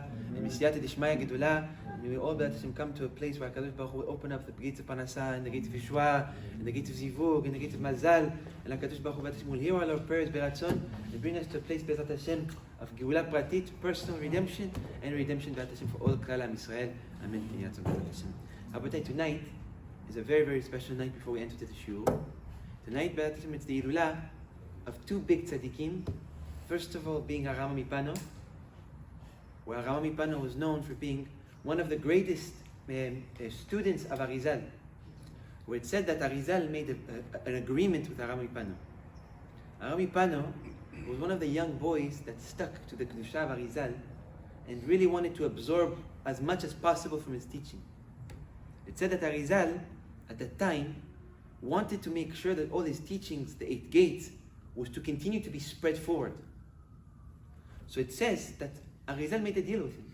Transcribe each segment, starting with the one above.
Simcha, and B'siyata Dishmaya Gedula, and we all B'ezrat Hashem come to a place where HaKadosh Baruch Hu will open up the gates of Parasha, and the gates of Yeshua, and the gates of Zivug, and the gates of Mazal, and HaKadosh Baruch Hu B'ezrat Hashem will hear all our prayers B'ratzon, and bring us to a place B'ezrat Hashem of Geula Pratit, personal redemption, and redemption B'ezrat Hashem for all Klal Am Yisrael. Amen. B'ezrat Hashem. Rabotai, tonight is a very, very special night before we enter to the Shiur. Tonight, B'ezrat Hashem, it's the Ilula of two big tzaddikim. First of all, being Rabbi Mipano, where Rabbi Mipano was known for being one of the greatest students of Arizal, where it said that Arizal made an agreement with Rabbi Mipano. Rabbi Mipano was one of the young boys that stuck to the Kedusha of Arizal and really wanted to absorb as much as possible from his teaching. It said that Arizal, at that time, wanted to make sure that all his teachings, the 8 gates, was to continue to be spread forward. So it says that Arizal made a deal with him.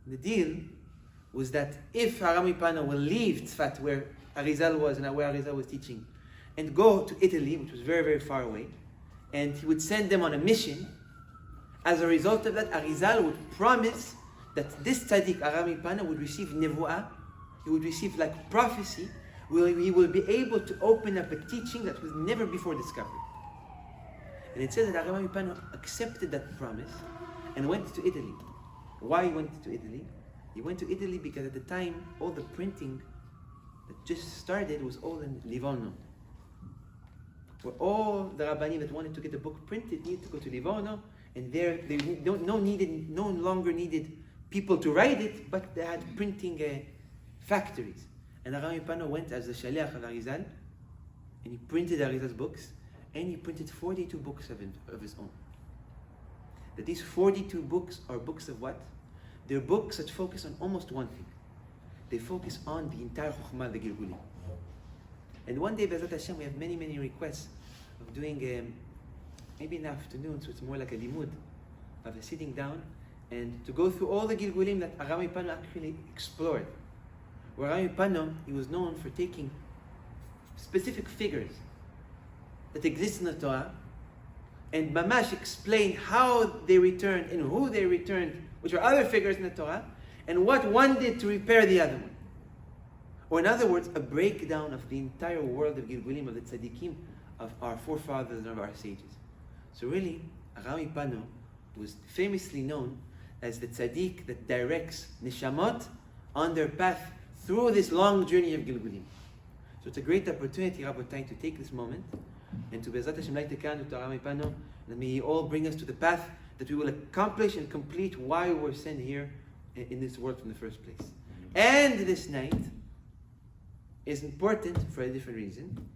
The deal was that if Rabbi Mipano will leave Tzfat, where Arizal was and where Arizal was teaching, and go to Italy, which was very, very far away, and he would send them on a mission, as a result of that, Arizal would promise that this tzaddik, Rabbi Mipano, would receive nevuah, he would receive like prophecy, where he will be able to open up a teaching that was never before discovered. And it says that Rabbi Pinto accepted that promise and went to Italy. Why he went to Italy? He went to Italy because at the time, all the printing that just started was all in Livorno. Where all the Rabbanim that wanted to get the book printed needed to go to Livorno, and there they no longer needed people to write it, but they had printing factories. And Rabbi Pinto went as the Shaliach of Arizal, and he printed Arizal's books, and he printed 42 books of his own. That these 42 books are books of what? They're books that focus on almost one thing. They focus on the entire Chokhmah, the Gilgulim. And one day, B'ezrat Hashem, we have many, many requests of doing maybe in the afternoon, so it's more like a limud, of sitting down and to go through all the Gilgulim that Rabbi Pinto actually explored. Where Rabbi Pinto, he was known for taking specific figures that exist in the Torah and mamash explain how they returned and who they returned, which are other figures in the Torah, and what one did to repair the other one. Or in other words, a breakdown of the entire world of Gilgulim, of the tzaddikim, of our forefathers and of our sages. So really, Rabbi Pinto was famously known as the tzaddik that directs neshamot on their path through this long journey of Gilgulim. So it's a great opportunity, Rabotai, to take this moment and to B'ezrat Hashem light the candle to Rabbi Pinto, and may He all bring us to the path that we will accomplish and complete why we were sent here in this world from the first place. And this night is important for a different reason.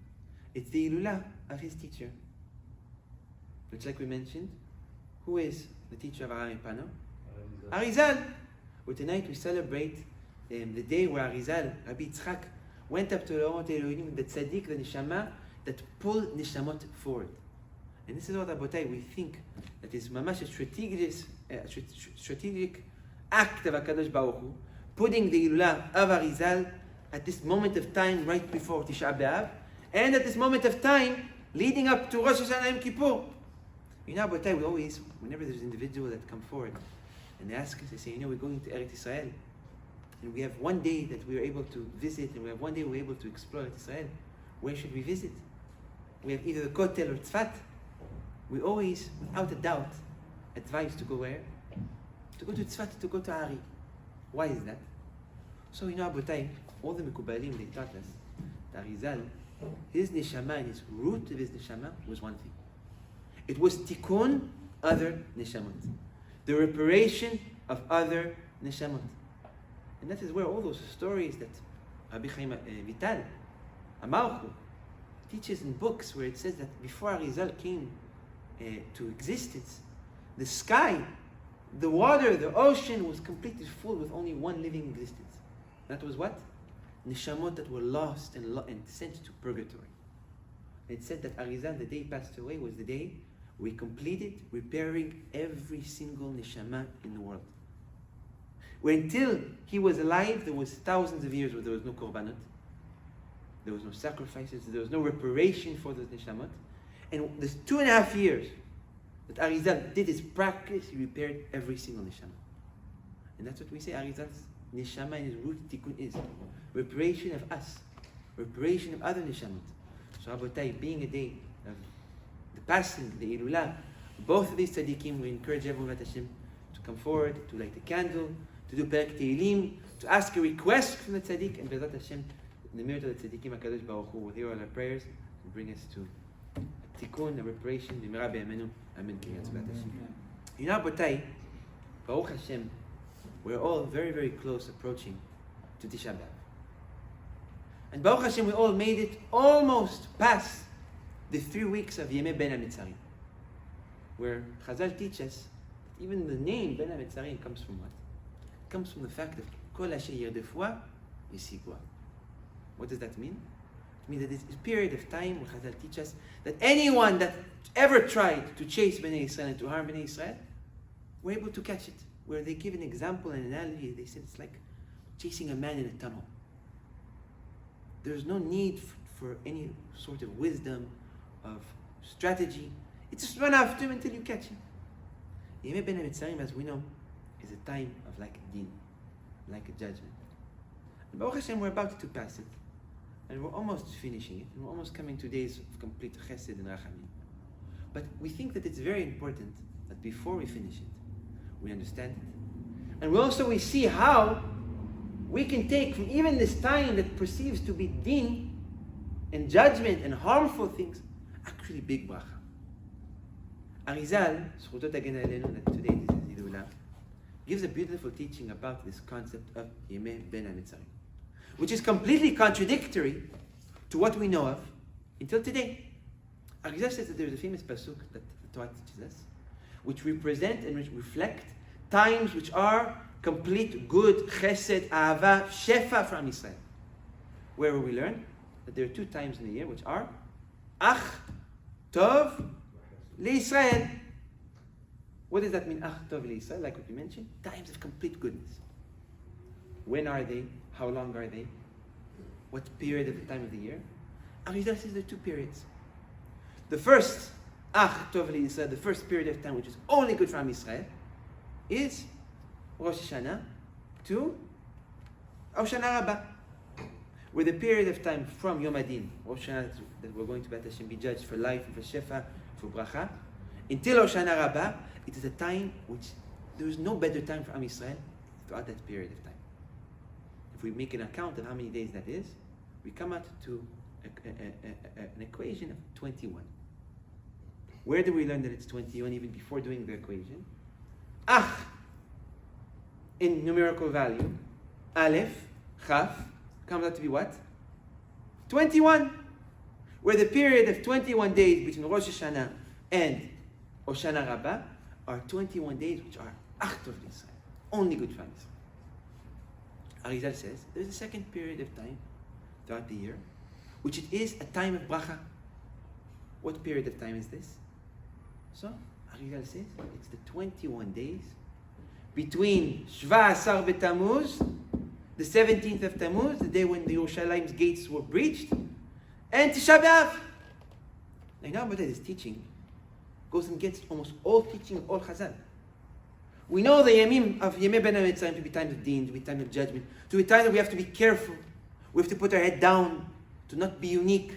It's the Ilula of his teacher. Which, like we mentioned, who is the teacher of Rabbi Pinto? Arizal. Well, tonight we celebrate the day where Arizal, Rabbi Yitzchak, went up to L'Orot Elohim, the tzaddik, the neshama, that pulled neshamot forward. And this is what, Rabotai, we think that is mamash a strategic act of HaKadosh Baruch Hu, putting the Ilula of Arizal at this moment of time right before Tisha B'Av, and at this moment of time leading up to Rosh Hashanah Yom Kippur. You know, Rabotai, we always, whenever there's individuals that come forward and they ask us, they say, we're going to Eretz Israel, and we have one day that we are able to visit, and we have one day we're able to explore Eretz Israel. Where should we visit? We have either the Kotel or Tzfat. We always, without a doubt, advise to go where? To go to Tzfat, to go to Ari. Why is that? So, Rabotai, all the Mekubalim, they taught us that Arizal, his neshama and his root of his neshama was one thing. It was tikkun other neshamot. The reparation of other neshamot. And that is where all those stories that Rabbi Chaim Vital, Amalchu, teaches in books where it says that before Arizal came to existence, the sky, the water, the ocean was completely full with only one living existence. That was what? Neshamot that were lost and sent to purgatory. It said that Arizal, the day he passed away, was the day we completed repairing every single neshama in the world. Where until he was alive, there was thousands of years where there was no korbanot, there was no sacrifices, there was no reparation for those neshamot. And there's 2.5 years that Arizal did his practice, he repaired every single neshama. And that's what we say, Arizal's neshama in his root tikkun is. Reparation of us. Reparation of other neshamot. So Rabotai, being a day of the passing, the Ilulah, both of these tzaddikim, we encourage everyone Hashem to come forward, to light the candle, to do Perek Tehillim, to ask a request from the tzaddik, and Bezrat Hashem, in the merit of the tzaddikim, HaKadosh Baruch Hu will hear all our prayers and bring us to a tikkun, a reparation, B'mera B'yamenu, Amen. You know, Rabotai, Baruch Hashem, we're all very, very close approaching to Tisha B'Av. And Baruch Hashem, we all made it almost past the 3 weeks of Yemei Ben HaMetzarim, where Chazal teach us that even the name Ben HaMetzarim comes from what? It comes from the fact that Kol Asher Yirdefuah Yisigua. What does that mean? It means that this is a period of time where Chazal teach us that anyone that ever tried to chase Bnei Israel and to harm Bnei Israel, were able to catch it. Where they give an example, an analogy, they said it's like chasing a man in a tunnel. There's no need for any sort of wisdom, of strategy. It's just run after him until you catch him. Yemei Ben HaMetzarim, as we know, is a time of like a din, like a judgment. And Baruch Hashem, we're about to pass it. And we're almost finishing it. And we're almost coming to days of complete chesed and rachamim. But we think that it's very important that before we finish it, we understand it. And we see how we can take from even this time that perceives to be din and judgment and harmful things, actually big bracha. Arizal, Zchuto Tagen Aleinu, that today this is Hilula, gives a beautiful teaching about this concept of Yemei Ben HaMetzarim, which is completely contradictory to what we know of until today. Arizal says that there is a famous pasuk that the Torah teaches us, which represent and which reflect times which are complete good, chesed, ahava, shefa from Israel. Where we learn that there are 2 times in the year which are ach tov li'Israel. What does that mean, ach tov li'Israel? Like what we mentioned, times of complete goodness. When are they? How long are they? What period of the time of the year? Arizal says there are 2 periods. The first, ach tov li'Israel, the first period of time which is only good for Am Yisrael, is Rosh Hashanah to Hoshana Rabbah, where the period of time from Yom Adin, Rosh Hashanah, that we're going to B'at Hashem be judged for life, for shefa, for bracha, until Hoshana Rabbah, it is a time which there is no better time for Am Yisrael throughout that period of time. If we make an account of how many days that is, we come out to an equation of 21. Where do we learn that it's 21 even before doing the equation? Ach, in numerical value, Aleph, Chaf, comes out to be what? 21. Where the period of 21 days between Rosh Hashanah and Hoshana Rabbah are 21 days which are Ach Tov L'Israel, only good for Israel. Arizal says there's a second period of time throughout the year, which it is a time of bracha. What period of time is this? So, Arizal says it's the 21 days between Shva Asar B'Tammuz, the 17th of Tammuz, the day when the Yerushalayim's gates were breached, and Tisha B'Av. Now, but this teaching goes against almost all teaching of all Chazal. We know the Yemim of Yemei Ben HaMetzarim to be times of Din, to be times of judgment, to be times that we have to be careful, we have to put our head down, to not be unique,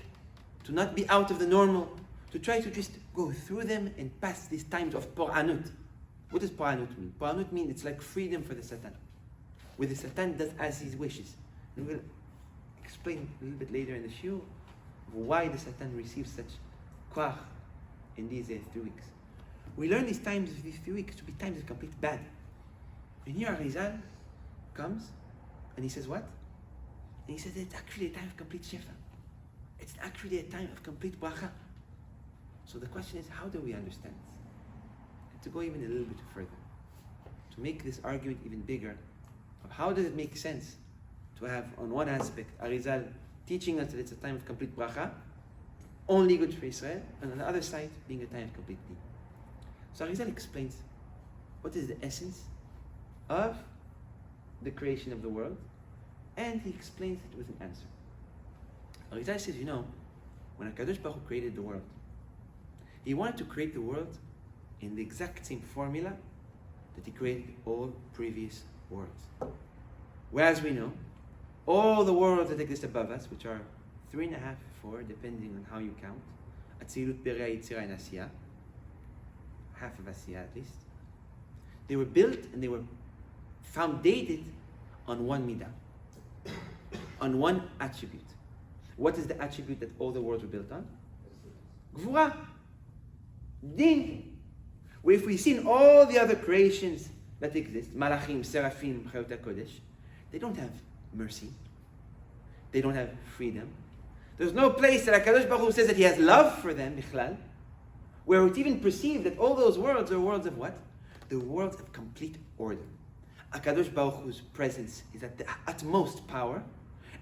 to not be out of the normal, to try to just go through them and pass these times of Por'anut. What does Por'anut mean? Por'anut means it's like freedom for the Satan, where the Satan does as he wishes. And we'll explain a little bit later in the shiur why the Satan receives such koach in these 3 weeks. We learn these times of these 3 weeks to be times of complete bad. And here Arizal comes and he says what? And he says it's actually a time of complete shefa. It's actually a time of complete bracha. So the question is, how do we understand this? And to go even a little bit further, to make this argument even bigger, of how does it make sense to have on one aspect Arizal teaching us that it's a time of complete bracha, only good for Israel, and on the other side being a time of complete din. So Arizal explains what is the essence of the creation of the world, and he explains it with an answer. Arizal says, when HaKadosh Baruch Hu created the world, he wanted to create the world in the exact same formula that he created all previous worlds. Whereas we know, all the worlds that exist above us, which are 3.5, 4, depending on how you count, Atzilut, Berea, Yitzira, and Asiya, half of Asiya at least, they were built and they were founded on one midah, on one attribute. What is the attribute that all the worlds were built on? Gvura, din. Where if we see in all the other creations that exist, Malachim, Seraphim, Chayot HaKodesh, they don't have mercy. They don't have freedom. There's no place that HaKadosh Baruch Hu says that He has love for them, Bichlal, where it's even perceived that all those worlds are worlds of what? The worlds of complete order. HaKadosh Baruch Hu's presence is at the utmost power,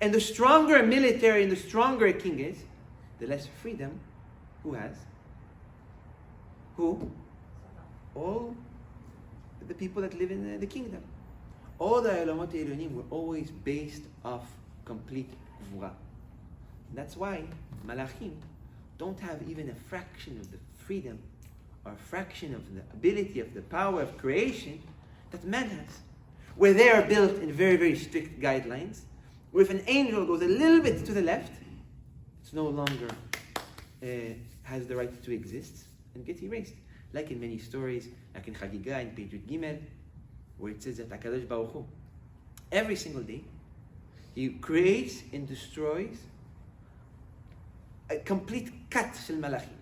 and the stronger a military and the stronger a king is, the less freedom who has? Who? All the people that live in the kingdom. All the Elamot Elyonim were always based off complete Gvura. That's why Malachim don't have even a fraction of the freedom or a fraction of the ability of the power of creation that man has. Where they are built in very, very strict guidelines, where if an angel goes a little bit to the left, it's no longer has the right to exist and gets erased. Like in many stories, like in Chagiga, in page Yud Gimel, where it says that HaKadosh Baruch Hu, every single day, He creates and destroys a complete kat shel malachim.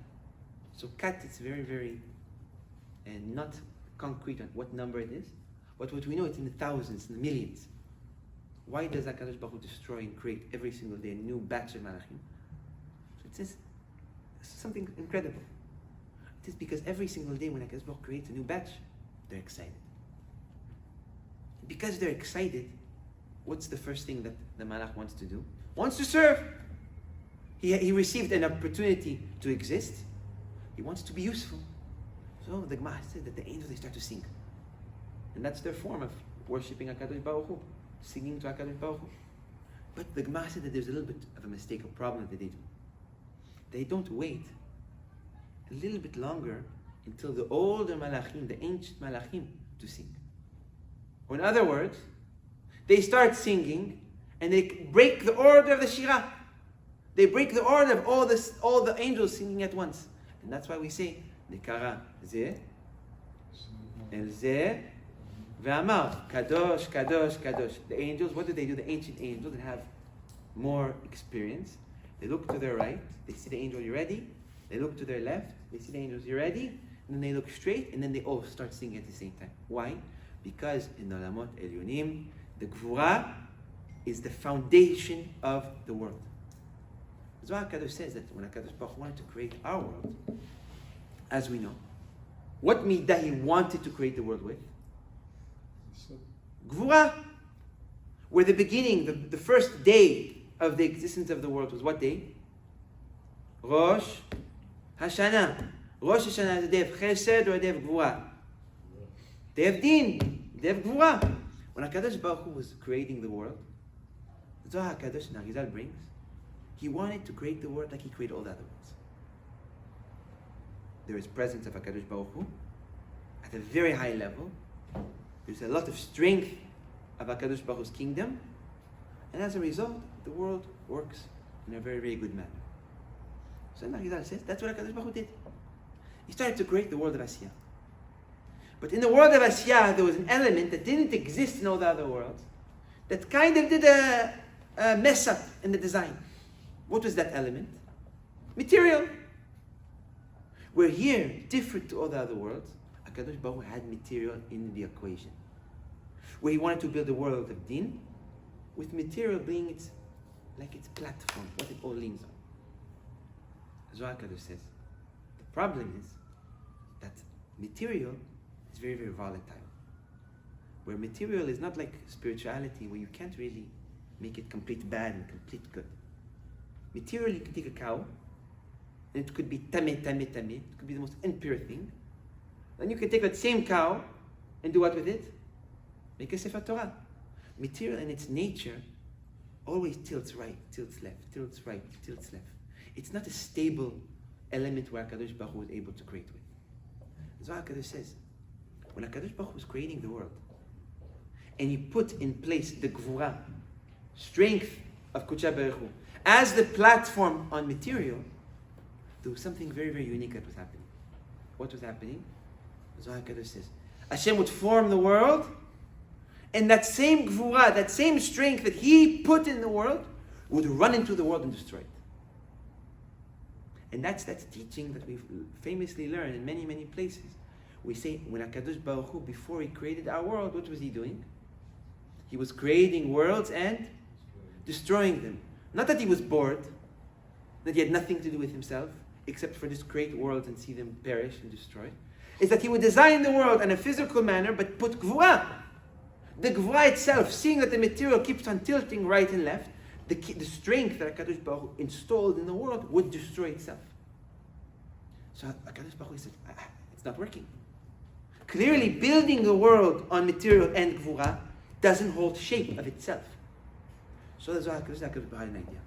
So kat, it's very, very, and not concrete on what number it is, but what we know, it's in the thousands, in the millions. Why does HaKadosh Baruch Hu destroy and create every single day a new batch of malachim? So it says something incredible. It is because every single day when HaKadosh Baruch Hu creates a new batch, they're excited. Because they're excited, what's the first thing that the malach wants to do? Wants to serve. He received an opportunity to exist. He wants to be useful. So the Gemara says that the angels, they start to sing. And that's their form of worshipping HaKadosh Baruch Hu, singing to HaKadosh Baruch Hu. But the Gemara said that there's a little bit of a mistake, a problem that they do. They don't wait a little bit longer until the older malachim, the ancient malachim, to sing. Or in other words, they start singing and they break the order of the Shirah. They break the order of all the angels singing at once. And that's why we say, Nekara Zeh, El Zeh, Ve'amar, Kadosh, Kadosh, Kadosh. The angels, what do? The ancient angels that have more experience. They look to their right, they see the angel, you ready? They look to their left, they see the angels, you ready? And then they look straight, and then they all start singing at the same time. Why? Because in the Olamot Elyonim, the Gvura is the foundation of the world. That's why HaKadosh says that when HaKadosh Baruch Hu wanted to create our world, as we know, what midah He wanted to create the world with? Gvura. Where the beginning, the first day of the existence of the world was what day? Rosh Hashanah. Rosh Hashanah is a day of chesed or a day of gvura? Day of din, day of gvura. When HaKadosh Baruch Hu was creating the world, that's what HaKadosh Narizal brings. He wanted to create the world like He created all the other worlds. There is presence of HaKadosh Baruch Hu at a very high level. There's a lot of strength of HaKadosh Baruch Hu's kingdom, and as a result, the world works in a very, very good manner. So Narizal says that's what HaKadosh Baruch Hu did. He started to create the world of Asiya. But in the world of Asiya, there was an element that didn't exist in all the other worlds, that kind of did a mess up in the design. What was that element? Material. Where here, different to all the other worlds, HaKadosh Baruch Hu had material in the equation. Where He wanted to build a world of din, with material being its platform, what it all leans on. As HaKadosh says, the problem is that material is very, very volatile. Where material is not like spirituality, where you can't really make it complete bad and complete good. Material, you can take a cow, and it could be tameh, it could be the most impure thing. Then you can take that same cow and do what with it? Make a Sefer Torah. Material in its nature always tilts right, tilts left, tilts right, tilts left. It's not a stable element where HaKadosh Baruch Hu was able to create with. That's what HaKadosh says. When HaKadosh Baruch Hu was creating the world, and he put in place the gvura, strength of Kodesh Baruch Hu, as the platform on material, there was something very, very unique that was happening. What was happening? Zohar HaKadosh says, Hashem would form the world, and that same gvura, that same strength that he put in the world, would run into the world and destroy it. And that's teaching that we've famously learned in many, many places. We say, when HaKadosh Baruch Hu, before he created our world, what was he doing? He was creating worlds and destroying them. Not that he was bored, that he had nothing to do with himself, except for just create worlds and see them perish and destroy. It's that he would design the world in a physical manner, but put gvura. The gvura itself, seeing that the material keeps on tilting right and left, the strength that HaKadosh Baruch Hu installed in the world would destroy itself. So HaKadosh Baruch Hu said, it's not working. Clearly, building the world on material and gvura doesn't hold shape of itself. So that's why HaKadosh Baruch Hu had an idea.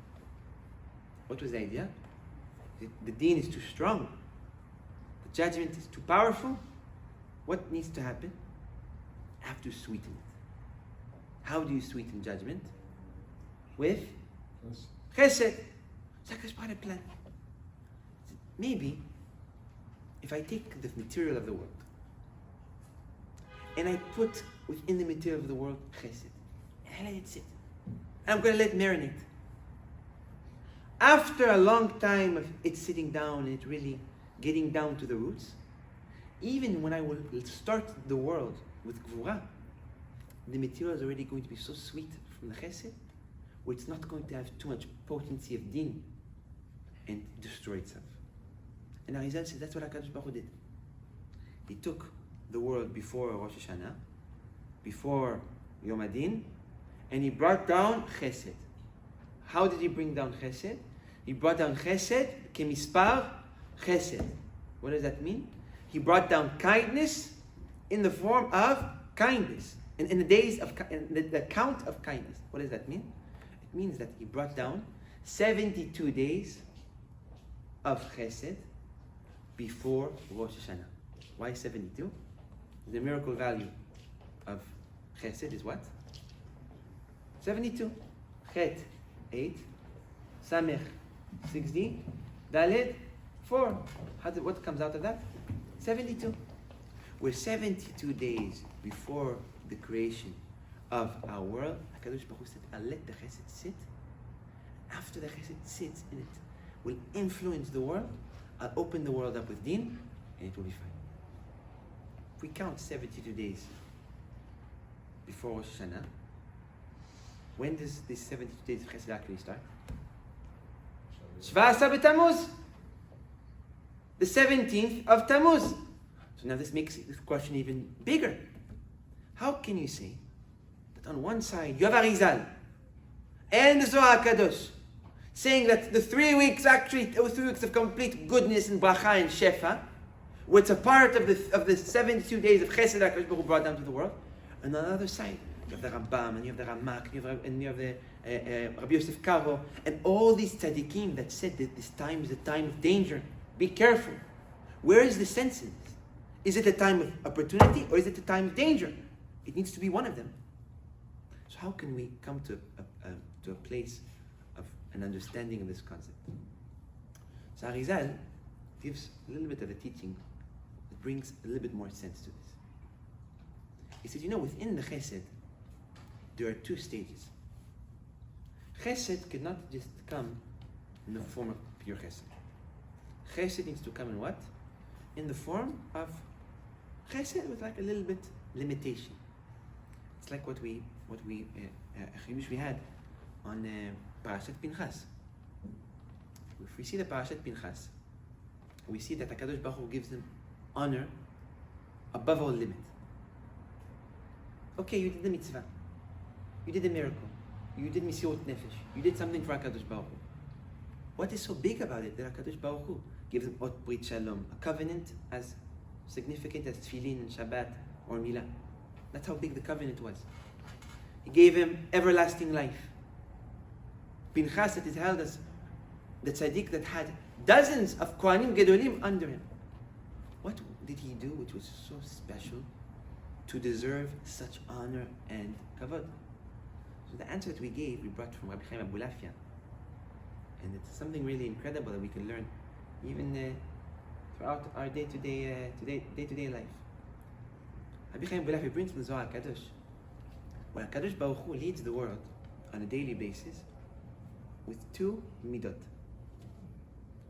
What was the idea? The deen is too strong. The judgment is too powerful. What needs to happen? I have to sweeten it. How do you sweeten judgment? With chesed. So HaKadosh Baruch Hu had a plan. Maybe if I take the material of the world and I put within the material of the world chesed, and I let it sit, and I'm going to let it marinate. After a long time of it sitting down and it really getting down to the roots, even when I will start the world with gvura, the material is already going to be so sweet from the chesed, where it's not going to have too much potency of din and destroy itself. And Arizal says that's what HaKadosh Baruch Hu did. He took the world before Rosh Hashanah, before Yom Adin, and he brought down chesed. How did he bring down chesed? He brought down chesed, kemispar chesed. What does that mean? He brought down kindness in the form of kindness. In the days of the count of kindness. What does that mean? It means that he brought down 72 days of chesed before Rosh Hashanah. Why 72? The miracle value of chesed is what? 72. Chet, 8. Samech, 16. Dalet, 4. What comes out of that? 72. We're 72 days before the creation of our world. HaKadosh Baruch Hu said, I'll let the chesed sit. After the chesed sits in it, will influence the world. I'll open the world up with din, and it will be fine. If we count 72 days before Rosh Hashanah, when does this 72 days of chesed actually start? Shva Asar b'Tammuz, the 17th of Tammuz. So now this makes this question even bigger. How can you say that on one side you have Arizal and the Zohar HaKadosh saying that the 3 weeks actually, 3 weeks of complete goodness and bracha and shefa, which a part of the 72 days of chesed that HaKadosh Baruch Hu brought down to the world, and on the other side you have the Rambam, and you have the Ramak, and you have the Rabbi Yosef Karo, and all these tzaddikim that said that this time is a time of danger. Be careful. Where is the sense in this? Is it a time of opportunity or is it a time of danger? It needs to be one of them. So how can we come to a place of an understanding of this concept? So Arizal gives a little bit of a teaching that brings a little bit more sense to this. He says, within the chesed, there are 2 stages. Chesed cannot just come in the form of pure chesed. Chesed needs to come in what? In the form of chesed with like a little bit limitation. It's like what we had on Parashat Pinchas. If we see the Parashat Pinchas, we see that HaKadosh Baruch Hu gives them honor above all limit. Okay, you did the mitzvah. You did a miracle. You did Misirut Nefesh. You did something for HaKadosh Baruch Hu. What is so big about it that HaKadosh Baruch Hu gives them Ot Brit Shalom, a covenant as significant as Tefillin and Shabbat or Milah? That's how big the covenant was. He gave him everlasting life. Pinchas, that is held as the tzaddik that had dozens of Kohanim Gedolim under him. What did he do which was so special to deserve such honor and kavod? So the answer that we gave, we brought from Rabbi Pinto, and it's something really incredible that we can learn even throughout our day-to-day life. Rabbi Pinto brings from the Zohar Kadosh, when HaKadosh Baruch Hu leads the world on a daily basis with two midot.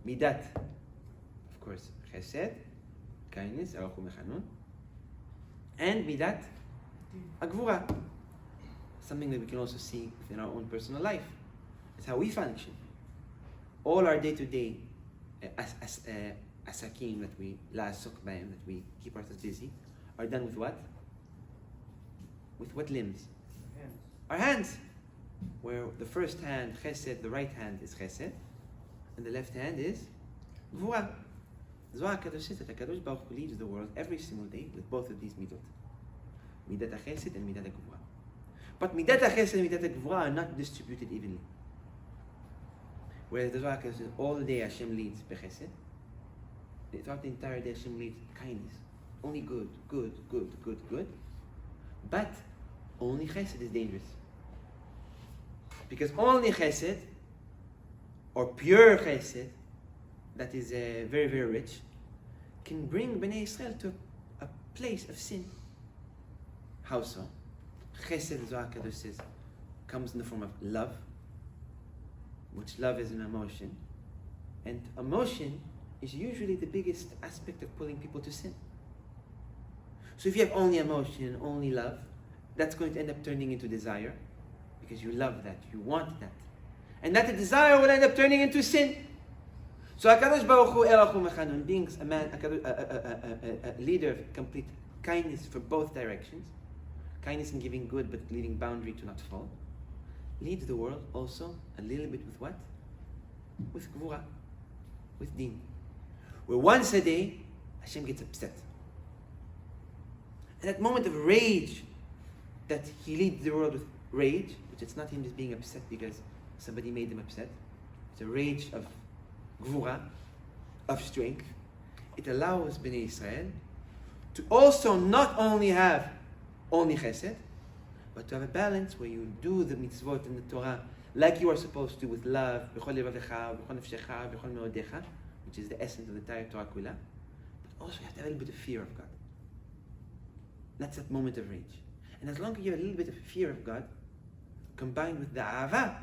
Midat, of course, chesed, kindness, arach u'mechanun, and midat, agvura, something that we can also see within our own personal life. It's how we function. All our day-to-day asakim that we la'asok b'hem, that we keep ourselves busy, are done with what? With what limbs? Hands. Our hands. Where the first hand, chesed, the right hand is chesed, and the left hand is gvura. Zohar HaKadosh says that HaKadosh Baruch Hu leads the world every single day with both of these midot. Midat HaChesed and Midat HaGvura. But Midat HaChesed and Midat HaGvura are not distributed evenly. Whereas the Zohar HaKadosh says all the day Hashem leads bechesed. Throughout the entire day Hashem leads kindness. Only good. But only chesed is dangerous. Because only chesed, or pure chesed, that is very, very rich, can bring Bnei Israel to a place of sin. How so? Chesed, Zohar HaKadosh says, comes in the form of love, which love is an emotion. And emotion is usually the biggest aspect of pulling people to sin. So if you have only emotion, only love, that's going to end up turning into desire, because you love that, you want that. And that desire will end up turning into sin. So HaKadosh Baruch Hu Erach U'Mechanun, being a man, a leader of complete kindness for both directions, kindness in giving good but leaving boundary to not fall, leads the world also a little bit with what? With Gvura, with Din. Where once a day, Hashem gets upset. And that moment of rage, that he leads the world with rage, which it's not him just being upset because somebody made him upset, it's a rage of Gvura, of strength. It allows Bnei Israel to also not only have only chesed, but to have a balance where you do the mitzvot in the Torah like you are supposed to, with love, b'chol levavecha, b'chol nefshecha, b'chol meodecha, which is the essence of the entire Torah kula. But also you have to have a little bit of fear of God. That's that moment of rage. And as long as you have a little bit of fear of God, combined with the ahava,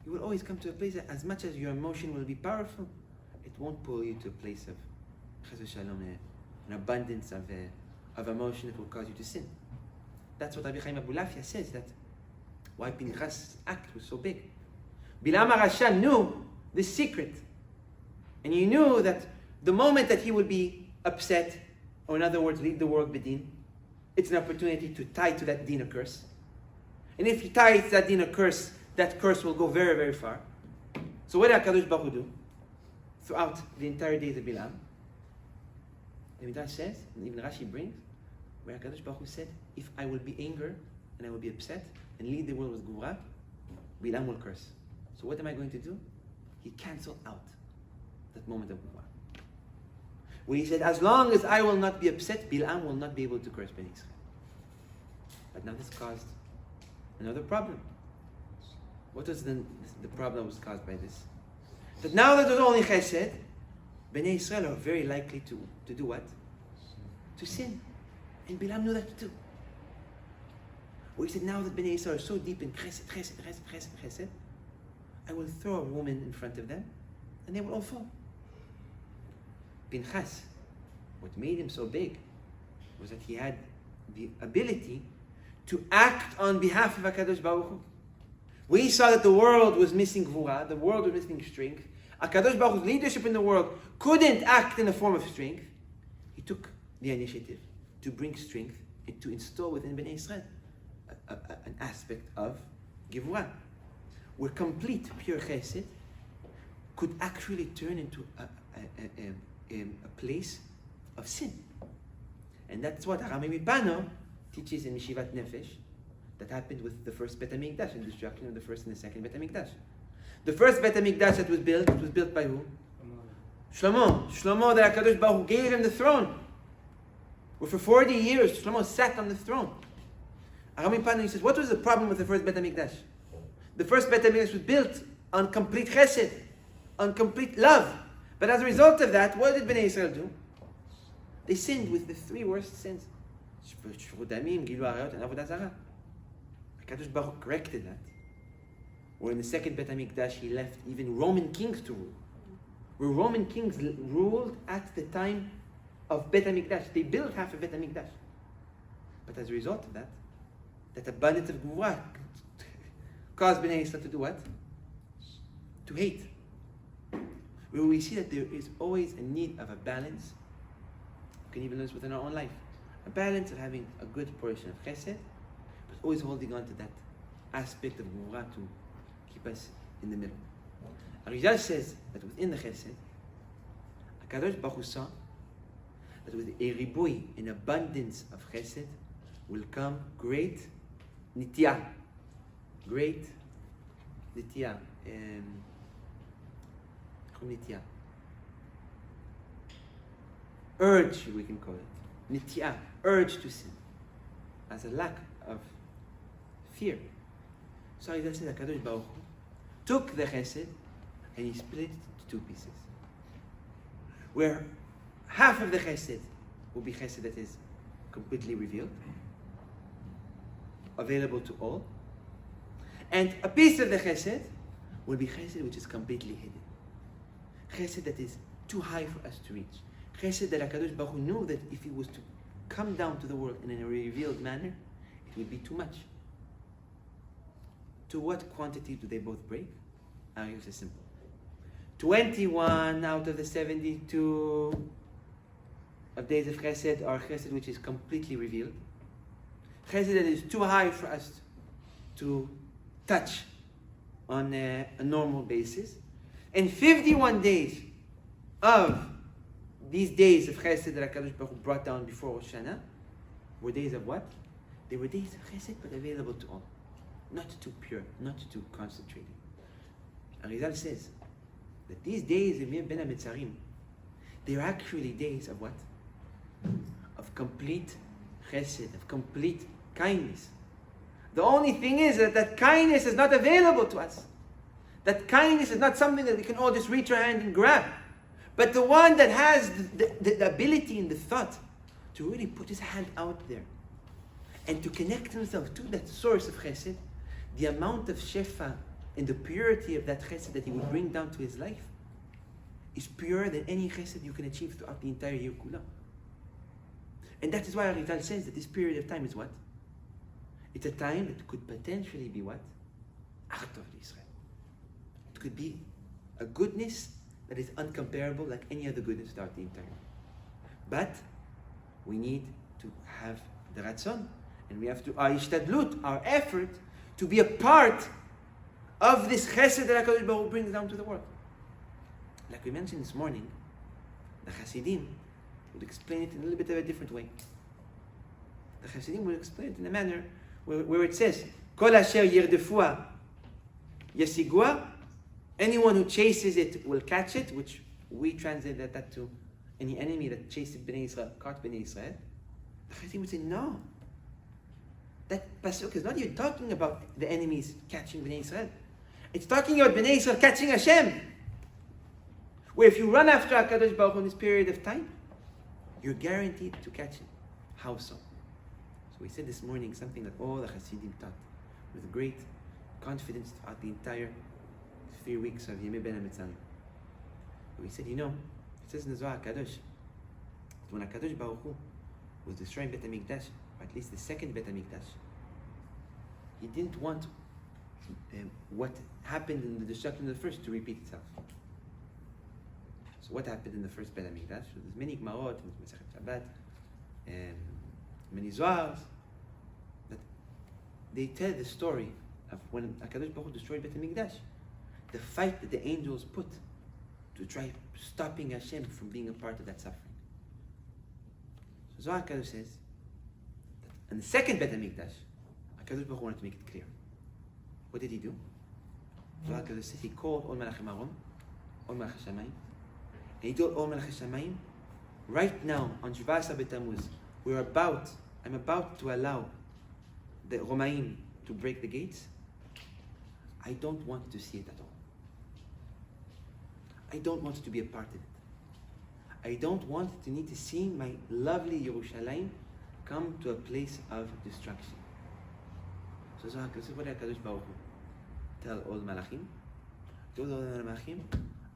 you will always come to a place that as much as your emotion will be powerful, it won't pull you to a place of chas v'shalom, an abundance of emotion that will cause you to sin. That's what Rabbi Pinto says, that why Pinchas' act was so big. Bilam HaRasha knew the secret. And he knew that the moment that he would be upset, or in other words, lead the world b'din, it's an opportunity to tie to that din a curse. And if he ties that din a curse, that curse will go very, very far. So what did HaKadosh Baruch Hu do throughout the entire days of Bilam? The Midrash says, and even Rashi brings, where HaKadosh Baruch Hu said, if I will be angry and I will be upset and lead the world with Gvura, Bilam will curse. So what am I going to do? He canceled out that moment of Gvura. Where he said, as long as I will not be upset, Bilam will not be able to curse Bnei Israel. But now this caused another problem. What was the problem that was caused by this? That now that there's only chesed, Bnei Israel are very likely to do what? To sin. And Bilam knew that too. Where he said, now that Bnei Israel are so deep in chesed, I will throw a woman in front of them, and they will all fall. Pinchas, what made him so big was that he had the ability to act on behalf of HaKadosh Baruch Hu. We saw that the world was missing Gvura, the world was missing strength. HaKadosh Baruch Hu's leadership in the world couldn't act in a form of strength. He took the initiative to bring strength and to install within Bnei Israel an aspect of Gvura, where complete pure chesed could actually turn into a place of sin. And that's what Rabbi Pinto teaches in Yeshivat Nefesh, that happened with the first Bet HaMikdash, and the destruction of the first and the second Bet HaMikdash. The first Bet HaMikdash that was built by who? Shlomo. Shlomo, that HaKadosh Baruch Hu gave him the throne. where for 40 years Shlomo sat on the throne. Rabbi Pinto says, what was the problem with the first Bet HaMikdash? The first Bet HaMikdash was built on complete chesed, on complete love. But as a result of that, what did Bnei Israel do? They sinned with the three worst sins. Shvut damim, Gilu Arayot, and Avodah Zarah. HaKadosh Baruch Hu corrected that. Where in the second Bet HaMikdash, he left even Roman kings to rule. Where Roman kings ruled at the time of Bet HaMikdash. They built half of Bet HaMikdash. But as a result of that, that abundance of Gvurah caused Bnei Israel to do what? To hate. Where we see that there is always a need of a balance. We can even learn this within our own life. A balance of having a good portion of chesed, but always holding on to that aspect of Gvurah to keep us in the middle. Arizal says that within the chesed, HaKadosh Baruch Hu saw that with a ribui, an abundance of chesed, will come great nitiyah. Great nitiyah. Nitiyah. Urge, we can call it. Nitiyah, urge to sin. As a lack of fear. So Arizal says HaKadosh Baruch Hu took the chesed and he split it into two pieces. Where half of the chesed will be chesed that is completely revealed, available to all, and a piece of the chesed will be chesed which is completely hidden. Chesed that is too high for us to reach. Chesed that HaKadosh Baruch Hu knew that if he was to come down to the world in a revealed manner, it would be too much. To what quantity do they both break? Argues is simple. 21 out of the 72 of days of chesed are chesed which is completely revealed. Chesed that is too high for us to touch on a normal basis. And 51 days of these days of chesed that HaKadosh Baruch Hu brought down before Rosh Hashanah were days of what? They were days of chesed but available to all. Not too pure, not too concentrated. Arizal says that these days of Ben HaMetzarim, they are actually days of what? Of complete chesed, of complete kindness. The only thing is that kindness is not available to us. That kindness is not something that we can all just reach our hand and grab. But the one that has the ability and the thought to really put his hand out there and to connect himself to that source of chesed, the amount of shefa and the purity of that chesed that he would bring down to his life is purer than any chesed you can achieve throughout the entire year kula. And that is why Arizal says that this period of time is what? It's a time that could potentially be what? Achtov Israel. It could be a goodness that is uncomparable like any other goodness throughout the entire year. But we need to have the ratzon, and we have to, our ishtadlut, our effort, to be a part of this chesed that HaKadosh Baruch Hu brings down to the world. Like we mentioned this morning, the Chassidim would explain it in a little bit of a different way. The Chassidim would explain it in a manner where it says, Kol asher yirdefua yasigua, anyone who chases it will catch it, which we translate that to any enemy that chases Bnei Israel, caught Bnei Israel. The Chassidim would say, no. That pasuk is not even talking about the enemies catching Bnei Israel. It's talking about Bnei Israel catching Hashem. Where if you run after HaKadosh Baruch Hu in this period of time, you're guaranteed to catch him. How so? So we said this morning something that all the Chassidim taught with great confidence throughout the entire 3 weeks of Yemei Ben HaMetzarim. We said, it says in the Zohar HaKadosh, when HaKadosh Baruch Hu was destroying Bet HaMikdash, or at least the second Bet HaMikdash, he didn't want what happened in the destruction of the first to repeat itself. So what happened in the first Bet HaMikdash? There's many Gemarot, Masechet Shabbat, many Zohars, that they tell the story of when HaKadosh Baruch Hu destroyed Bet HaMikdash, the fight that the angels put to try stopping Hashem from being a part of that suffering. So Zohar HaKadosh says that in the second Bet HaMikdash, HaKadosh Baruch Hu wanted to make it clear. What did he do? Zohar HaKadosh says he called all Malachim Aharon, all Malach HaShamayim, and he told all Malach HaShamayim, right now on Shivasa B'Tammuz, I'm about to allow the Romaim to break the gates, I don't want to see it at all. I don't want to be a part of it. I don't want to need to see my lovely Yerushalayim come to a place of destruction. So this is what HaKadosh Baruch Hu tell all the Malachim. To all the Malachim,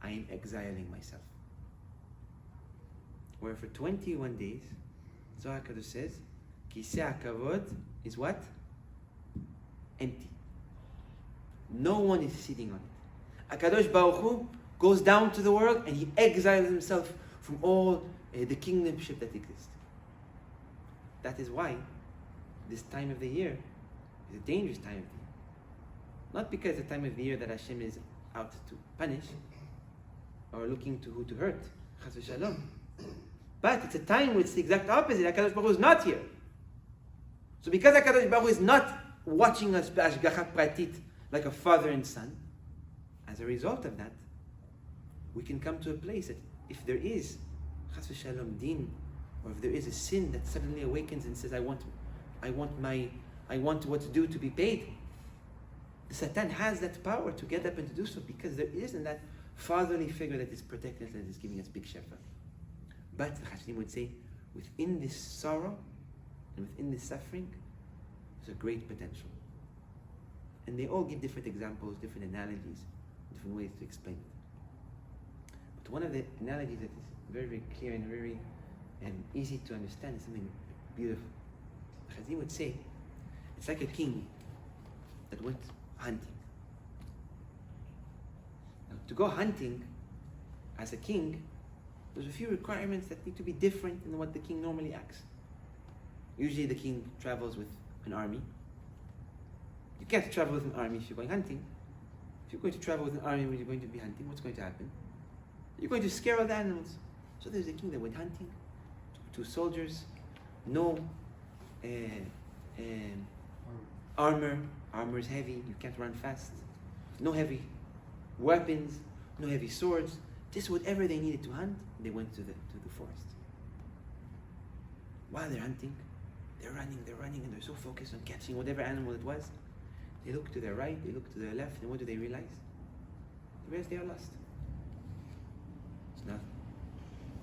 I am exiling myself. Where for 21 days, Zohar HaKadosh says, Kisei HaKavod is what? Empty. No one is sitting on it. HaKadosh Baruch Hu goes down to the world and he exiles himself from all the kingdomship that exists. That is why this time of the year is a dangerous time of the year. Not because it's the time of the year that Hashem is out to punish or looking to who to hurt, Chas v'Shalom. But it's a time where it's the exact opposite. HaKadosh Baruch Hu is not here. So because HaKadosh Baruch Hu is not watching us b'ashgacha pratit like a father and son, as a result of that, we can come to a place that if there is Chas v'Shalom din, or if there is a sin that suddenly awakens and says, I want what's due to be paid, the Satan has that power to get up and to do so, because there isn't that fatherly figure that is protecting us and is giving us big shefa. But the Chassidim would say, within this sorrow and within this suffering, there's a great potential. And they all give different examples, different analogies, different ways to explain it. But one of the analogies that is very, very clear and very easy to understand is something beautiful. The Chassidim would say, it's like a king that went hunting. Now, to go hunting as a king, there's a few requirements that need to be different than what the king normally acts. Usually the king travels with an army. You can't travel with an army if you're going hunting. If you're going to travel with an army when you're going to be hunting, what's going to happen? You're going to scare all the animals. So there's a king that went hunting, 2 soldiers, no armor. Armor is heavy, you can't run fast. No heavy weapons, no heavy swords. Just whatever they needed to hunt, they went to the forest. While they're hunting, they're running, and they're so focused on catching whatever animal it was. They look to their right, they look to their left, and what do they realize? They realize they are lost. So now,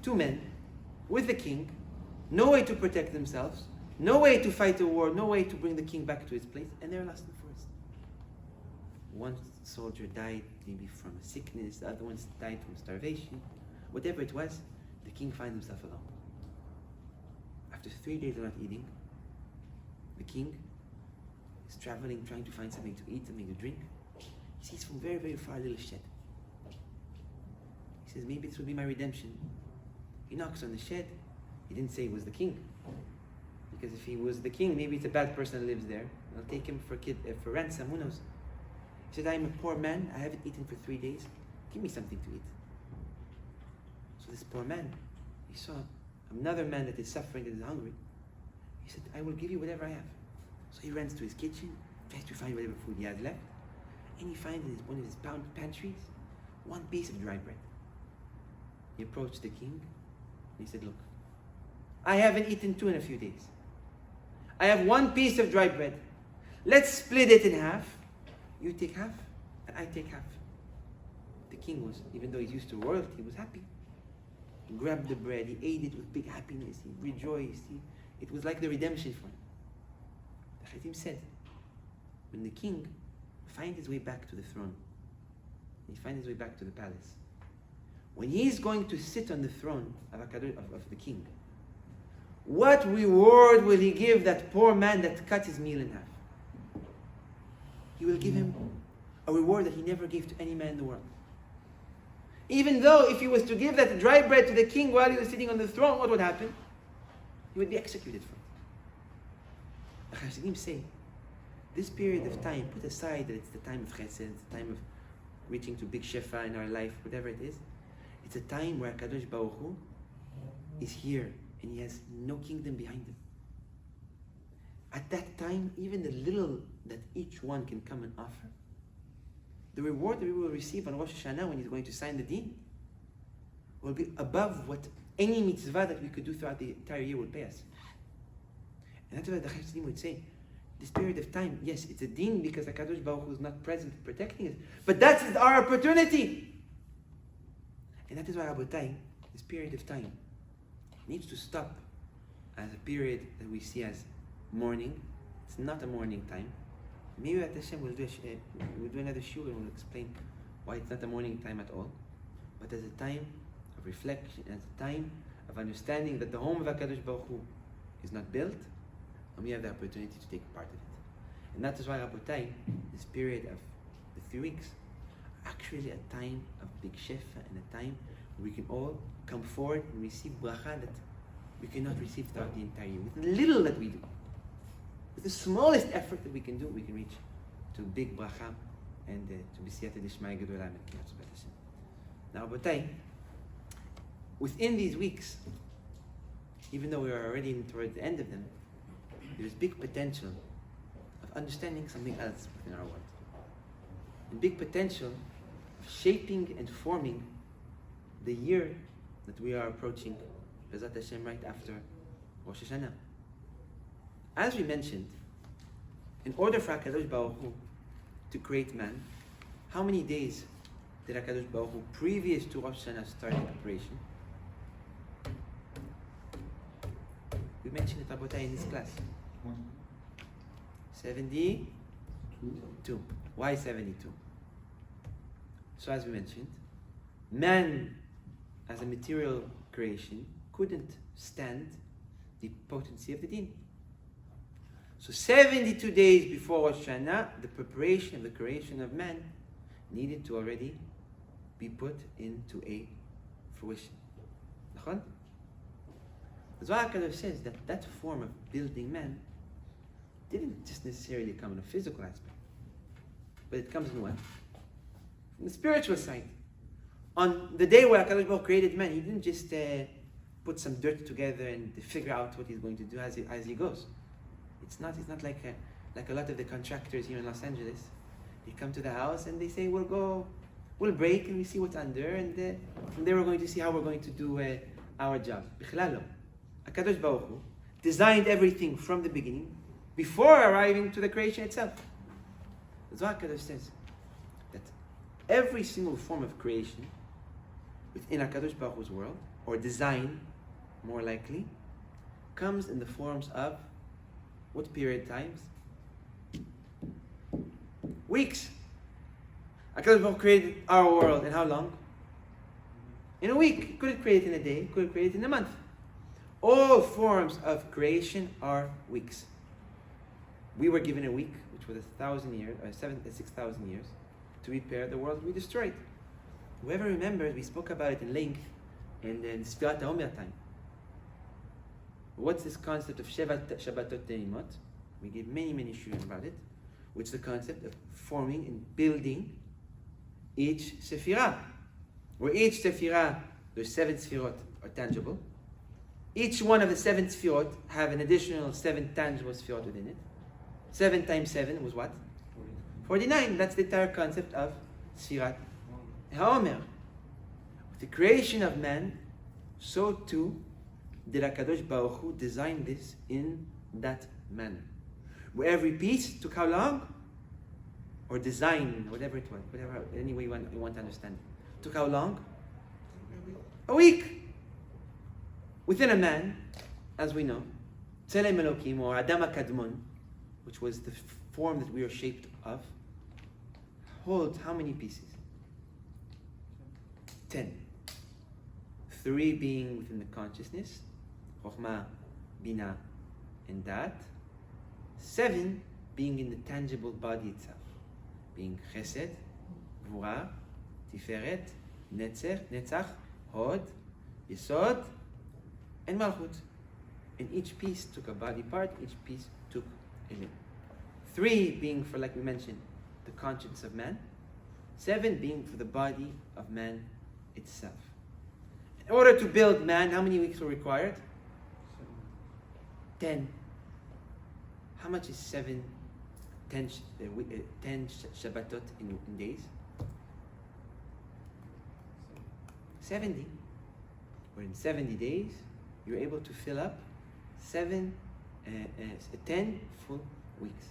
2 men with the king, no way to protect themselves, no way to fight a war, no way to bring the king back to his place, and they're lost in the forest. One soldier died maybe from a sickness, the other one died from starvation. Whatever it was, the king finds himself alone. After 3 days of not eating, the king is traveling, trying to find something to eat, something to drink. He sees from very, very far a little shed. He says, maybe this will be my redemption. He knocks on the shed. He didn't say it was the king. Because if he was the king, maybe it's a bad person that lives there. I'll take him for ransom, who knows? He said, I'm a poor man, I haven't eaten for 3 days. Give me something to eat. So this poor man, he saw another man that is suffering, that is hungry. He said, I will give you whatever I have. So he runs to his kitchen, tries to find whatever food he has left, and he finds in one of his pantries 1 piece of dry bread. He approached the king, and he said, look, I haven't eaten 2 in a few days. I have 1 piece of dry bread. Let's split it in half. You take half, and I take half. The king was, even though he's used to royalty, he was happy. He grabbed the bread, he ate it with big happiness, he rejoiced. It was like the redemption for him. The Chassidim said, when the king finds his way back to the throne, he finds his way back to the palace, when he's going to sit on the throne of the king, what reward will he give that poor man that cut his meal in half? He will give him a reward that he never gave to any man in the world. Even though if he was to give that dry bread to the king while he was sitting on the throne, what would happen? He would be executed for it. The Chassidim say, this period of time, put aside that it's the time of chesed, it's the time of reaching to big shefa in our life, whatever it is, it's a time where HaKadosh Baruch Hu is here and he has no kingdom behind him. At that time, even the little that each one can come and offer, the reward that we will receive on Rosh Hashanah when he's going to sign the deen will be above what any mitzvah that we could do throughout the entire year will pay us. And that's what the Chassidut would say. This period of time, yes, it's a deen because HaKadosh Baruch Hu is not present protecting us, but that's our opportunity. And that is why, Rabotai, this period of time needs to stop as a period that we see as morning. It's not a morning time. Maybe at Hashem we'll do another shiur and we'll explain why it's not a morning time at all. But as a time of reflection, as a time of understanding that the home of HaKadosh Baruch Hu is not built, and we have the opportunity to take part of it. And that is why, Rabotai, this period of the 3 weeks, actually a time of big shefa and a time where we can all come forward and receive bracha that we cannot receive throughout the entire year. With the little that we do, with the smallest effort that we can do, we can reach to big bracha and to be siyata d'ishmaya gedola. Now, Rabotai, within these weeks, even though we are already towards the end of them, there is big potential of understanding something else within our world. And big potential of shaping and forming the year that we are approaching, B'ezrat Hashem, right after Rosh Hashanah. As we mentioned, in order for HaKadosh Baruch Hu to create man, how many days did HaKadosh Baruch Hu, previous to Rosh Hashanah, start preparation? We mentioned it, Rabotai, in this class. 72. Why 72? So as we mentioned, man as a material creation couldn't stand the potency of the deen. So 72 days before Rosh Hashanah, the preparation of the creation of man needed to already be put into a fruition. That's why HaKadosh says that that form of building man didn't just necessarily come in a physical aspect, but it comes in what? From the spiritual side. On the day where HaKadosh Baruch Hu created man, he didn't just put some dirt together and figure out what he's going to do as he goes. It's not like a lot of the contractors here in Los Angeles. They come to the house and they say, we'll break and we see what's under, and from there we're going to see how we're going to do our job. Bichlalo. HaKadosh Baruch Hu designed everything from the beginning before arriving to the creation itself. That's why HaKadosh says that every single form of creation within HaKadosh Baruch Hu's world, or design more likely, comes in the forms of what period times? Weeks. HaKadosh Baruch Hu created our world in how long? In a week. He couldn't create it in a day, he couldn't create it in a month. All forms of creation are weeks. We were given a week, which was 1,000 years, or 6,000 years, to repair the world we destroyed. Whoever remembers, we spoke about it in length in the Sfirat HaOmer time. What's this concept of Shabbatot Teimot? We gave many shiurim about it, which is the concept of forming and building each Sephirah. Where each Sephirah, there's 7 Sefirot are tangible. Each one of the 7 Sefirot have an additional 7 tangible Sefirot within it. 7 times 7 was what? 49. That's the entire concept of Sfirat HaOmer. With the creation of man, so too did HaKadosh Baruch Hu design this in that manner. Where every piece took how long? Or design, whatever it was, whatever, any way you want to understand it. Took how long? A week. Within a man, as we know, Tzelem Elokim, or Adam HaKadmon, which was the form that we are shaped of, holds how many pieces? 10. 3 being within the consciousness, Chokhmah, Bina, and Dat. 7 being in the tangible body itself, being Chesed, Gvura, Tiferet, Netzach, Hod, Yesod, and Malchut. And each piece took a body part, each piece took a limb. 3 being for, like we mentioned, the conscience of man. 7 being for the body of man itself. In order to build man, how many weeks were required? 10. How much is 7? 10 Shabbatot in days? 70. Where in 70 days, you're able to fill up 7 10 full weeks.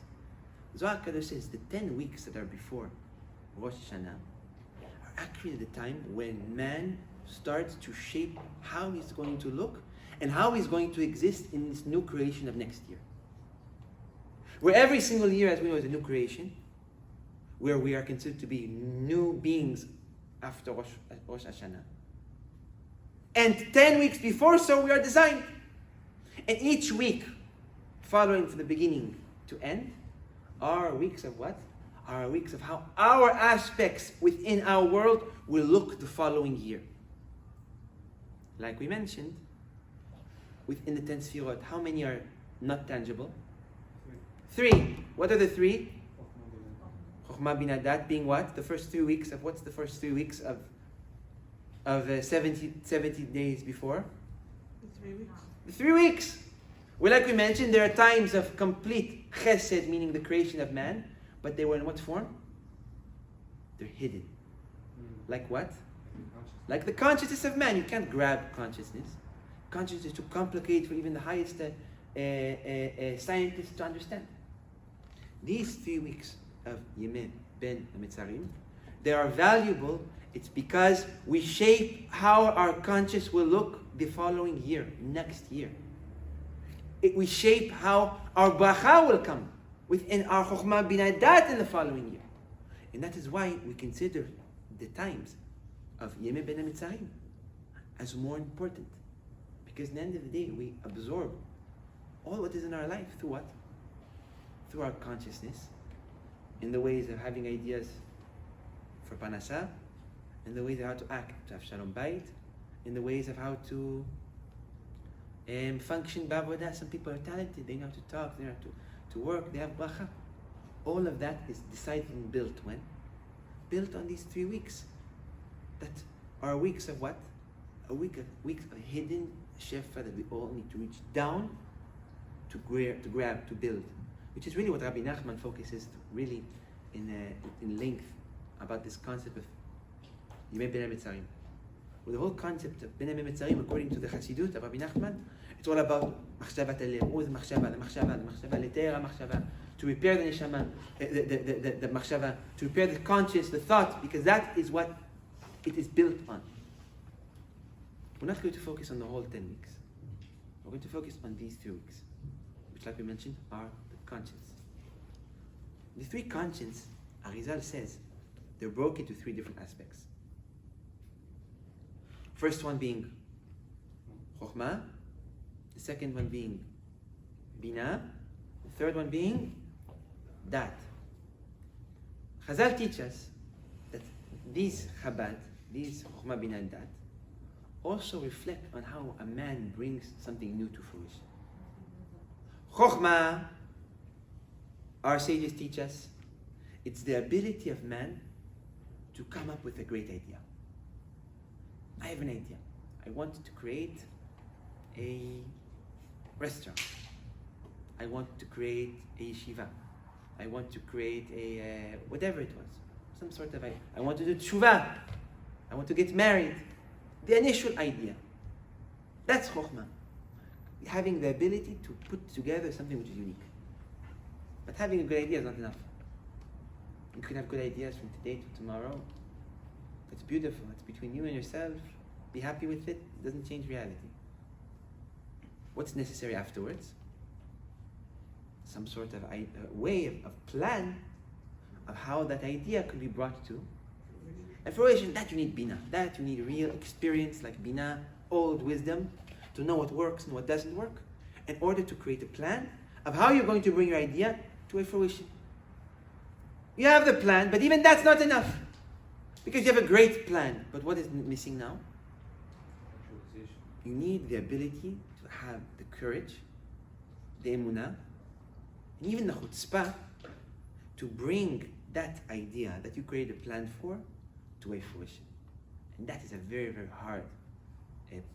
Zohar Kadosh says the 10 weeks that are before Rosh Hashanah are actually the time when man starts to shape how he's going to look and how he's going to exist in this new creation of next year. Where every single year, as we know, is a new creation, where we are considered to be new beings after Rosh Hashanah. And 10 weeks before, so we are designed. And each week, following from the beginning to end, are weeks of what? Are weeks of how our aspects within our world will look the following year. Like we mentioned, within the 10 Sfirot, how many are not tangible? 3. What are the 3? Chokhmah Bina Dat being what? The first 3 weeks of what's the first 3 weeks of 70 days before? The 3 weeks. The 3 weeks. Well, like we mentioned, there are times of complete chesed, meaning the creation of man, but they were in what form? They're hidden. Like what? Like the consciousness of man. You can't grab consciousness. Consciousness is too complicated for even the highest scientists to understand. These 3 weeks of Yemeh Ben Amitzarim, they are valuable. It's because we shape how our conscious will look the following year, next year. We shape how our bracha will come within our Chokhmah Bina Dat in the following year. And that is why we consider the times of Yemeh Ben Amitzarim as more important. Because at the end of the day, we absorb all what is in our life through what? Through our consciousness, in the ways of having ideas for Parasha, in the ways of how to act, to have Shalom Bayit, in the ways of how to function b'avodah. Some people are talented, they know how to talk, they know how to work, they have bracha. All of that is decided and built when? Built on these 3 weeks. That are weeks of what? Weeks of hidden shefa that we all need to reach down to grab, to build. Which is really what Rabbi Nachman focuses really in length about this concept of Yemei Ben Amitzarim. Well, the whole concept of Ben Amitzarim, according to the Chassidut of Rabbi Nachman, it's all about machshavat halem. What is the machshava, l'teira machshava, to repair the neshama, the machshava, to repair the conscious, the thought, because that is what it is built on. We're not going to focus on the whole 10 weeks. We're going to focus on these 3 weeks, which, like we mentioned, are the conscience. The 3 conscience, Arizal says, they're broken into 3 different aspects. First one being Chokhmah, the second one being Bina, the third one being Dat. Chazal teach us that these Chabad, these Chokhmah, Bina, and Dat, also reflect on how a man brings something new to fruition. Chokhmah, our sages teach us, it's the ability of man to come up with a great idea. I have an idea. I want to create a restaurant. I want to create a yeshiva. I want to create a whatever it was. Some sort of I want to do tshuva. I want to get married. The initial idea. That's chokhmah. Having the ability to put together something which is unique. But having a good idea is not enough. You can have good ideas from today to tomorrow. It's beautiful. It's between you and yourself. Be happy with it. It doesn't change reality. What's necessary afterwards? Some sort of way of plan of how that idea could be brought to. And for that you need bina. That you need real experience like bina, old wisdom, to know what works and what doesn't work, in order to create a plan of how you're going to bring your idea to a fruition. You have the plan, but even that's not enough. Because you have a great plan, but what is missing now? You need the ability to have the courage, the emunah, and even the chutzpah to bring that idea that you created a plan for to a fruition. And that is a very, very hard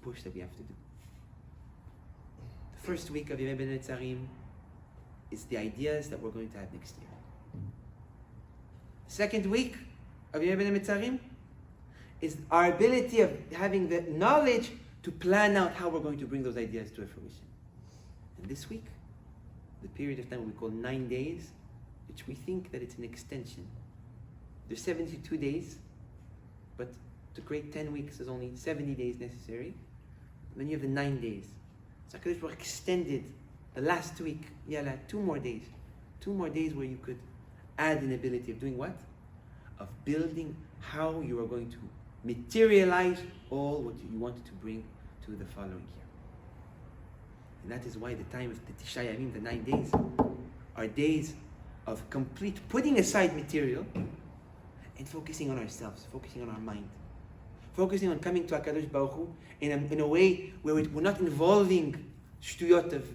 push that we have to do. The first week of Yemei Ben Amitzarim is the ideas that we're going to have next year. Second week of Yemei Ben Amitzarim is our ability of having the knowledge to plan out how we're going to bring those ideas to a fruition. And this week the period of time we call 9 days, which we think that it's an extension. There's 72 days, but to create 10 weeks there's only 70 days necessary. Then you have the 9 days. So HaKadosh Baruch extended the last week, 2 more days. 2 more days where you could add an ability of doing what? Of building how you are going to materialize all what you wanted to bring to the following year. And that is why the time of the Tisha Yamim, the 9 days, are days of complete putting aside material and focusing on ourselves, focusing on our mind, focusing on coming to HaKadosh Baruch Hu in a way where we're not involving shtuyot of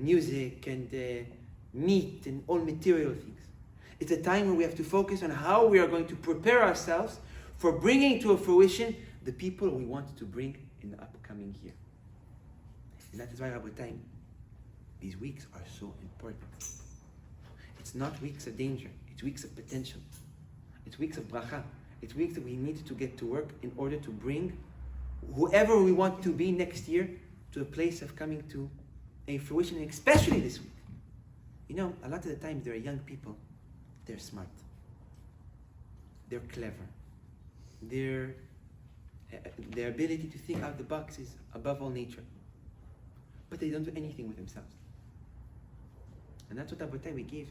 music and meat and all material things. It's a time where we have to focus on how we are going to prepare ourselves for bringing to a fruition the people we want to bring in the upcoming year. And that is why, Rabotai, these weeks are so important. It's not weeks of danger, it's weeks of potential. It's weeks of bracha. It's weeks that we need to get to work in order to bring whoever we want to be next year to a place of coming to a fruition, especially this week. You know, a lot of the times there are young people, they're smart, they're clever, their ability to think out the box is above all nature, but they don't do anything with themselves. And that's what Rabotai, we gave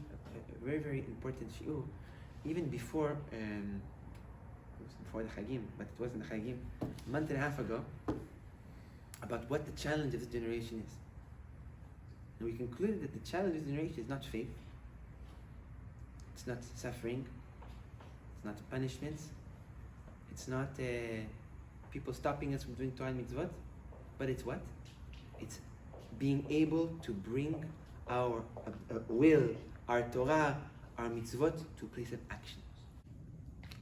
a very, very important shiur, even before the Chagim, but it wasn't the Chagim, a month and a half ago, about what the challenge of this generation is. And we concluded that the challenge of this generation is not faith, it's not suffering, it's not punishments, it's not people stopping us from doing Torah and mitzvot, but it's what? It's being able to bring our will, our Torah, our mitzvot to a place of action.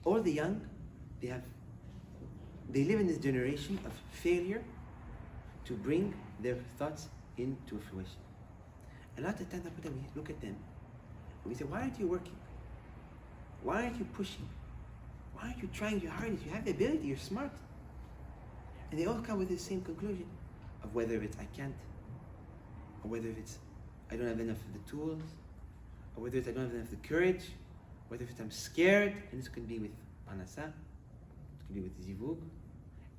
All the young, they live in this generation of failure to bring their thoughts into fruition. A lot of times we look at them and we say, why aren't you working? Why aren't you pushing? Why aren't you trying your hardest? You have the ability, you're smart. And they all come with the same conclusion of whether it's I can't, or whether it's I don't have enough of the tools, or whether it's I don't have enough of the courage, whether it's I'm scared, and this could be with Parasha, it could be with Zivug,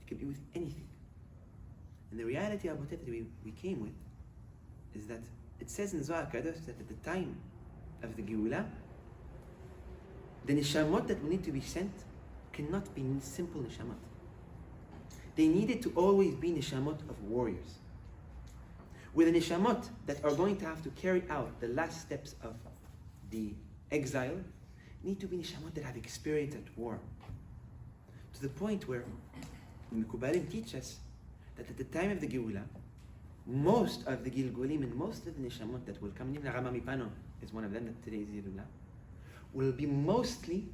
it could be with anything. And the reality about it that we came with is that it says in Zohar Kadosh that at the time of the Geulah, the neshamot that will need to be sent cannot be simple neshamot. They needed to always be neshamot of warriors. With the neshamot that are going to have to carry out the last steps of the exile, need to be neshamot that have experience at war. To the point where the Mekubalim teach us that at the time of the Geulah, most of the Gilgulim and most of the neshamot that will come, even Rabbi Pinto is one of them that today is Geulah, will be mostly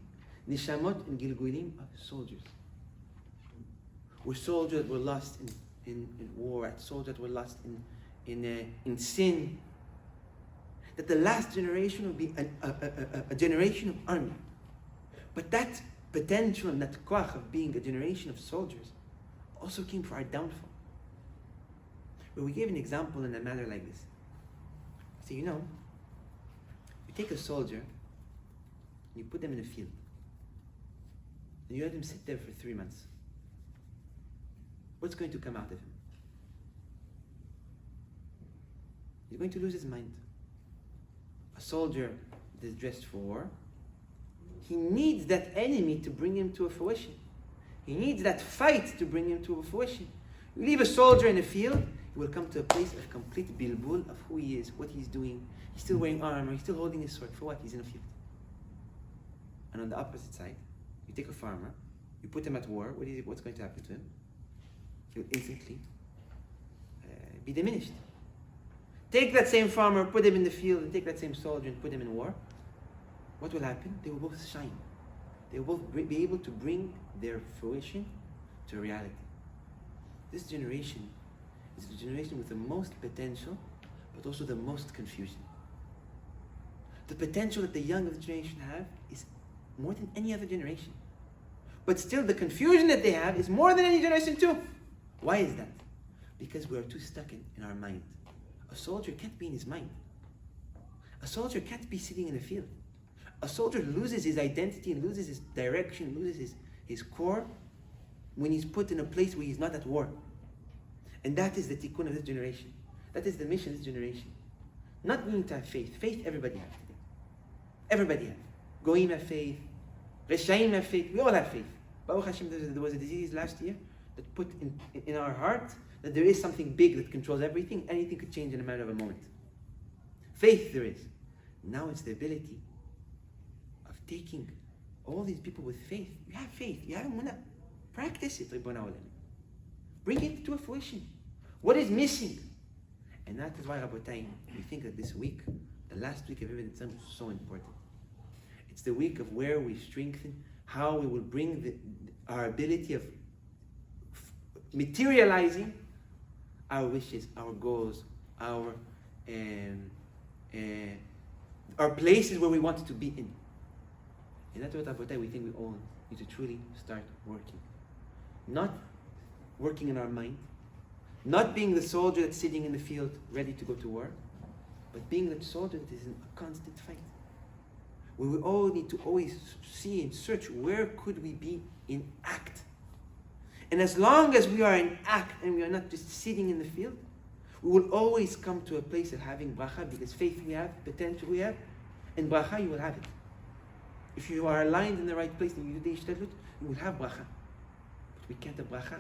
neshamot and Gilgulim of soldiers. Were soldiers that were lost in war, soldiers that were lost in sin. That the last generation will be a generation of army. But that potential and that koach of being a generation of soldiers also came for our downfall. Where we gave an example in a manner like this. So you take a soldier and you put them in a field. And you let him sit there for 3 months. What's going to come out of him? He's going to lose his mind. A soldier that is dressed for war, he needs that enemy to bring him to a fruition. He needs that fight to bring him to a fruition. You leave a soldier in a field, he will come to a place of complete bilbul of who he is, what he's doing. He's still wearing armor, he's still holding his sword. For what? He's in a field. And on the opposite side, you take a farmer, you put him at war, what's going to happen to him? He will instantly be diminished. Take that same farmer, put him in the field, and take that same soldier and put him in war. What will happen? They will both shine. They will both be able to bring their fruition to reality. This generation is the generation with the most potential, but also the most confusion. The potential that the young of the generation have is more than any other generation. But still, the confusion that they have is more than any generation too. Why is that? Because we are too stuck in our mind A soldier can't be in his mind. A soldier can't be sitting in a field. A soldier loses his identity and loses his direction, loses his core when he's put in a place where he's not at war. And that is the tikkun of this generation. That is the mission of this generation. Not needing to have faith. Faith everybody has today. Everybody has. Goyim have faith. Reshaim have faith. We all have faith. Baruch Hashem, there was a disease last year that put in our heart that there is something big that controls everything. Anything could change in a matter of a moment. Faith there is. Now it's the ability of taking all these people with faith. You have faith. You have emunah. Practice it, Ribbon Olam. Bring it to a fruition. What is missing? And that is why, Rabotai, we think that this week, the last week of Yom Kippur, is so important. It's the week of where we strengthen, how we will bring our ability of materializing our wishes, our goals, our places where we want to be in. And that's what, Rabotai, we think we all need to truly start working. Not working in our mind, not being the soldier that's sitting in the field ready to go to war, but being the soldier that is in a constant fight. Where we all need to always see and search where could we be in act. And as long as we are in act and we are not just sitting in the field, we will always come to a place of having bracha, because faith we have, potential we have, and bracha you will have it. If you are aligned in the right place and you do the ishtadlut, you will have bracha. But we can't have bracha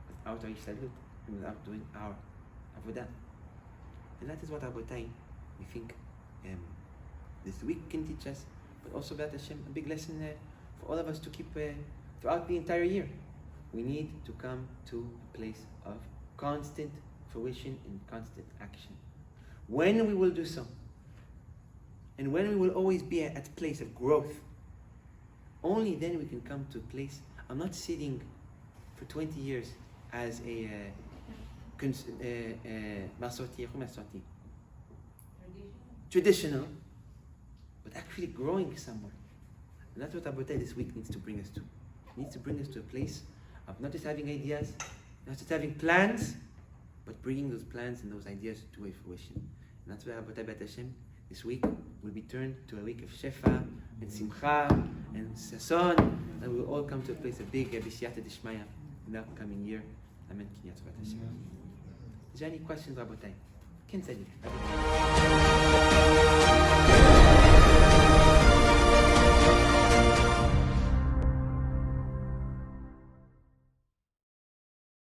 without our ishtadlut, without doing our avodah. And that is what Rabotai, we think, this week can teach us, but also B'at Hashem, a big lesson for all of us to keep throughout the entire year. We need to come to a place of constant fruition and constant action. When we will do so, and when we will always be at a place of growth, only then we can come to a place. I'm not sitting for 20 years as a traditional, but actually growing somewhere. And that's what Rabotai this week needs to bring us to. It needs to bring us to a place of not just having ideas, not just having plans, but bringing those plans and those ideas to a fruition. And that's why Rabotai B'at Hashem this week will be turned to a week of Shefa and Simcha and Sason, and we will all come to a place of big B'siyata Dishmaya in the upcoming year. Amen. Is there any questions, Rabotai? Ken Sadi.